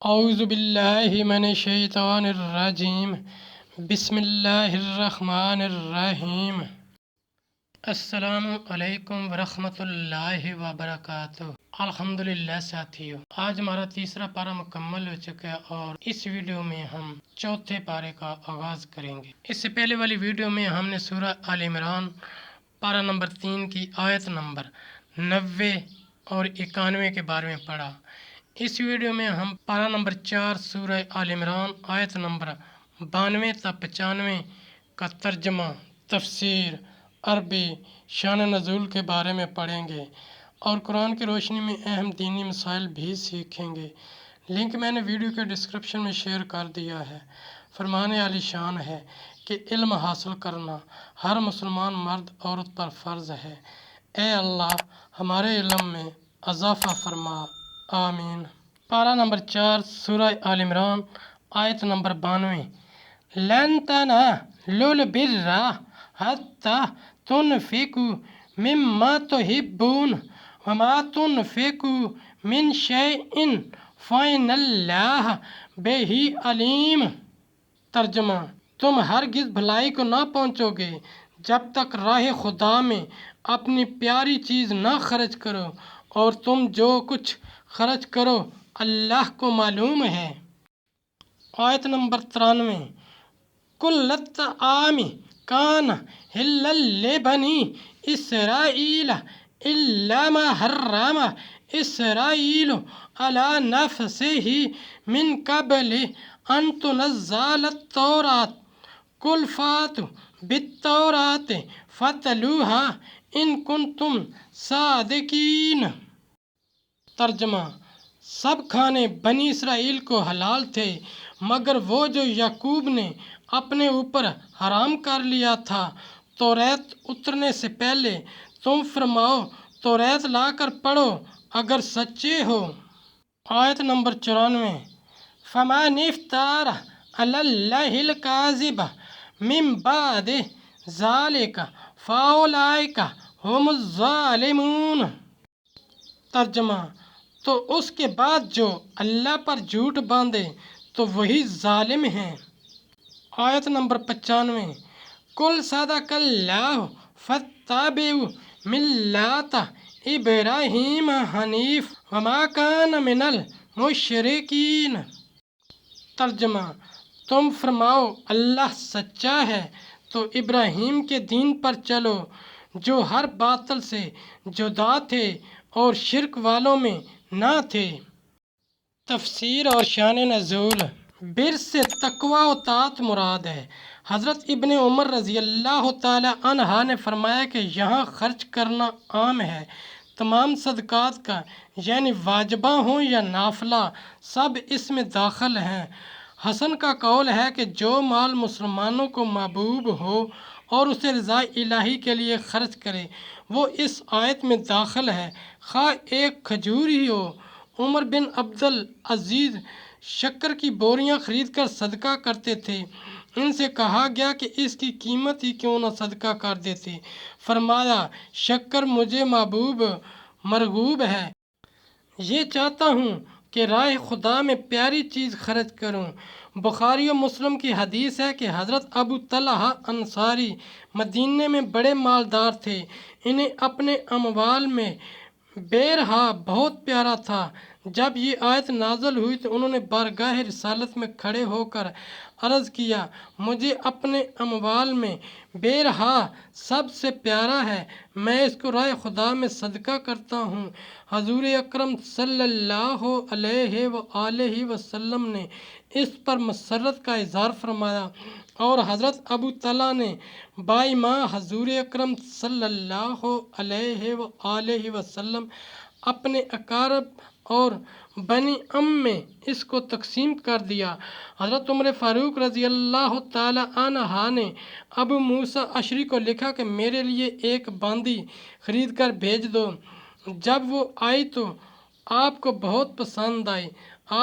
اعوذ باللہ من الشیطان الرجیم بسم اللہ الرحمن الرحیم۔ السلام علیکم ورحمۃ اللہ وبرکاتہ۔ الحمدللہ ساتھیو، آج ہمارا تیسرا پارہ مکمل ہو چکا ہے اور اس ویڈیو میں ہم چوتھے پارے کا آغاز کریں گے۔ اس سے پہلے والی ویڈیو میں ہم نے سورہ آل عمران پارہ نمبر 3 کی آیت نمبر 90 اور 91 کے بارے میں پڑھا۔ اس ویڈیو میں ہم پارہ نمبر 4 سورہ آل عمران آیت نمبر 92 تا 95 کا ترجمہ، تفسیر، عربی، شان نزول کے بارے میں پڑھیں گے اور قرآن کی روشنی میں اہم دینی مسائل بھی سیکھیں گے۔ لنک میں نے ویڈیو کے ڈسکرپشن میں شیئر کر دیا ہے۔ فرمان عالی شان ہے کہ علم حاصل کرنا ہر مسلمان مرد عورت پر فرض ہے۔ اے اللہ ہمارے علم میں اضافہ فرما، آمین۔ پارہ نمبر 4 سورہ آل عمران آیت نمبر 92۔ لن تنالوا البر حتى تنفقوا مما تحبون وما تنفقوا من شيء فإن الله به عليم۔ ترجمہ، تم ہرگز بھلائی کو نہ پہنچو گے جب تک راہ خدا میں اپنی پیاری چیز نہ خرچ کرو، اور تم جو کچھ خرچ کرو اللہ کو معلوم ہے۔ آیت نمبر 93۔ کل الطعام کان حلا لبنی اسرائیل الا ما حرم اسرائیل علی نفسہ من قبل ان تنزل التوراۃ قل فاتوا بالتوراۃ فاتلوها ان کنتم صادقین۔ ترجمہ، سب کھانے بنی اسرائیل کو حلال تھے مگر وہ جو یعقوب نے اپنے اوپر حرام کر لیا تھا۔ توریت اترنے سے پہلے تم فرماؤ توریت لا کر پڑھو اگر سچے ہو۔ آیت نمبر 94۔ فَمَنِ افْتَرَى عَلَى اللَّهِ الْكَذِبَ مِن بَعْدِ ذَلِكَ فَأُولَئِكَ هُمُ الظَّالِمُونَ۔ ترجمہ، تو اس کے بعد جو اللہ پر جھوٹ باندھے تو وہی ظالم ہیں۔ آیت نمبر 95۔ قل صدق اللہ فاتبعوا ملۃ ابراہیم حنیف وما کان من المشرکین۔ ترجمہ، تم فرماؤ اللہ سچا ہے تو ابراہیم کے دین پر چلو جو ہر باطل سے جدا تھے اور شرک والوں میں نہ تھے۔ تفسیر اور شان نزول۔ بر سے تقوی و طاعت مراد ہے۔ حضرت ابن عمر رضی اللہ تعالی عنہ نے فرمایا کہ یہاں خرچ کرنا عام ہے۔ تمام صدقات کا، یعنی واجبہ ہوں یا نافلہ، سب اس میں داخل ہیں۔ حسن کا قول ہے کہ جو مال مسلمانوں کو محبوب ہو اور اسے رضا الہی کے لیے خرچ کرے وہ اس آیت میں داخل ہے، خواہ ایک کھجور ہی ہو۔ عمر بن عبد العزیز شکر کی بوریاں خرید کر صدقہ کرتے تھے۔ ان سے کہا گیا کہ اس کی قیمت ہی کیوں نہ صدقہ کر دیتے؟ فرمایا، شکر مجھے محبوب مرغوب ہے، یہ چاہتا ہوں کہ راہ خدا میں پیاری چیز خرچ کروں۔ بخاری و مسلم کی حدیث ہے کہ حضرت ابو طلحہ انصاری مدینے میں بڑے مالدار تھے۔ انہیں اپنے اموال میں بیرہا بہت پیارا تھا۔ جب یہ آیت نازل ہوئی تو انہوں نے بارگاہ رسالت میں کھڑے ہو کر عرض کیا، مجھے اپنے اموال میں بیرہا سب سے پیارا ہے، میں اس کو راہ خدا میں صدقہ کرتا ہوں۔ حضور اکرم صلی اللہ علیہ وآلہ وسلم نے اس پر مسرت کا اظہار فرمایا اور حضرت ابو طلحہ نے بائیماں حضور اکرم صلی اللہ علیہ وآلہ وسلم اپنے اقارب اور بنی ام میں اس کو تقسیم کر دیا۔ حضرت عمر فاروق رضی اللہ تعالی عنہ نے ابو موسیٰ اشعری کو لکھا کہ میرے لیے ایک باندی خرید کر بھیج دو۔ جب وہ آئی تو آپ کو بہت پسند آئی۔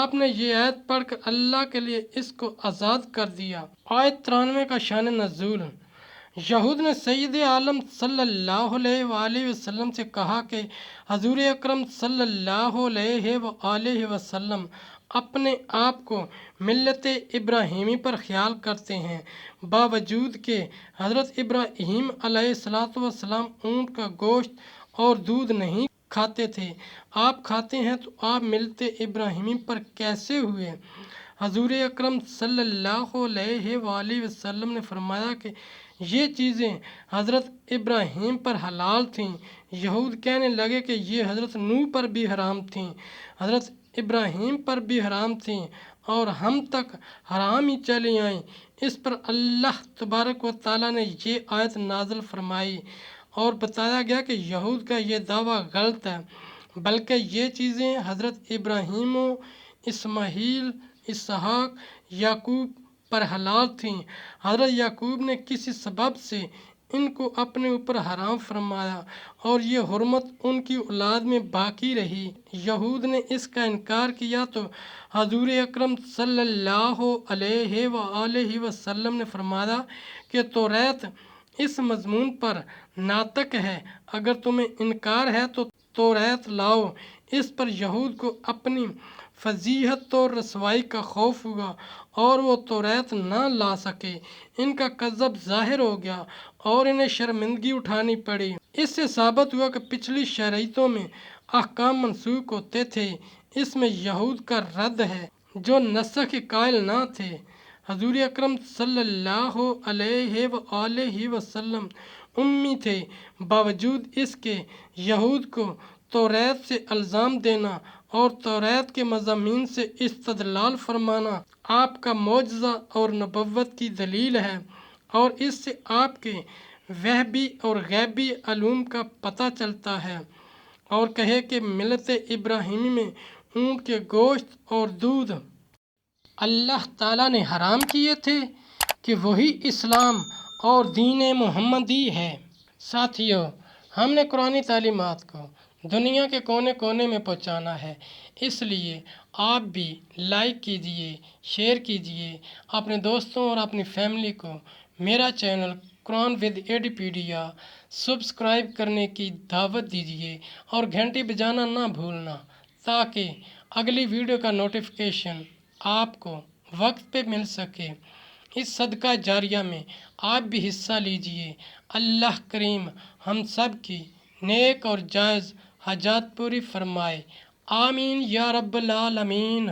آپ نے یہ آیت پڑھ کر اللہ کے لیے اس کو آزاد کر دیا۔ آیت 93 کا شان نزول۔ یہود نے سید عالم صلی اللہ علیہ وآلہ وسلم سے کہا کہ حضور اکرم صلی اللہ علیہ وآلہ وسلم اپنے آپ کو ملت ابراہیمی پر خیال کرتے ہیں، باوجود کہ حضرت ابراہیم علیہ السلام اونٹ کا گوشت اور دودھ نہیں کھاتے تھے۔ آپ کھاتے ہیں تو آپ ملت ابراہیمی پر کیسے ہوئے؟ حضور اکرم صلی اللہ علیہ وآلہ وسلم نے فرمایا کہ یہ چیزیں حضرت ابراہیم پر حلال تھیں۔ یہود کہنے لگے کہ یہ حضرت نوح پر بھی حرام تھیں، حضرت ابراہیم پر بھی حرام تھیں اور ہم تک حرام ہی چلی آئیں۔ اس پر اللہ تبارک و تعالیٰ نے یہ آیت نازل فرمائی اور بتایا گیا کہ یہود کا یہ دعویٰ غلط ہے، بلکہ یہ چیزیں حضرت ابراہیم و اسماعیل، اسحاق، یعقوب پر حلال تھیں۔ حضرت یعقوب نے کسی سبب سے ان کو اپنے اوپر حرام فرمایا اور یہ حرمت ان کی اولاد میں باقی رہی۔ یہود نے اس کا انکار کیا تو حضور اکرم صلی اللہ علیہ وآلہ وسلم نے فرمایا کہ توریت اس مضمون پر ناطق ہے، اگر تمہیں انکار ہے تو توریت لاؤ۔ اس پر یہود کو اپنی فضیحت اور رسوائی کا خوف ہوا اور وہ توریت نہ لا سکے۔ ان کا کذب ظاہر ہو گیا اور انہیں شرمندگی اٹھانی پڑی۔ اس سے ثابت ہوا کہ پچھلی شریعتوں میں احکام منسوخ ہوتے تھے۔ اس میں یہود کا رد ہے جو نسخ کے قائل نہ تھے۔ حضور اکرم صلی اللہ علیہ وآلہ وسلم امی تھے، باوجود اس کے یہود کو توریت سے الزام دینا اور توریت کے مضامین سے استدلال فرمانا آپ کا معجزہ اور نبوت کی دلیل ہے، اور اس سے آپ کے وہبی اور غیبی علوم کا پتہ چلتا ہے۔ اور کہے کہ ملت ابراہیمی میں اونٹ کے گوشت اور دودھ اللہ تعالیٰ نے حرام کیے تھے کہ وہی اسلام اور دین محمدی ہے۔ ساتھیو، ہم نے قرآنی تعلیمات کو دنیا کے کونے کونے میں پہنچانا ہے، اس لیے آپ بھی لائک کیجئے، شیئر کیجئے، اپنے دوستوں اور اپنی فیملی کو میرا چینل قرآن ود ایڈیپیڈیا سبسکرائب کرنے کی دعوت دیجئے اور گھنٹی بجانا نہ بھولنا تاکہ اگلی ویڈیو کا نوٹیفیکیشن آپ کو وقت پہ مل سکے۔ اس صدقہ جاریہ میں آپ بھی حصہ لیجئے۔ اللہ کریم ہم سب کی نیک اور جائز حاجات پوری فرمائے، آمین یا رب العالمین۔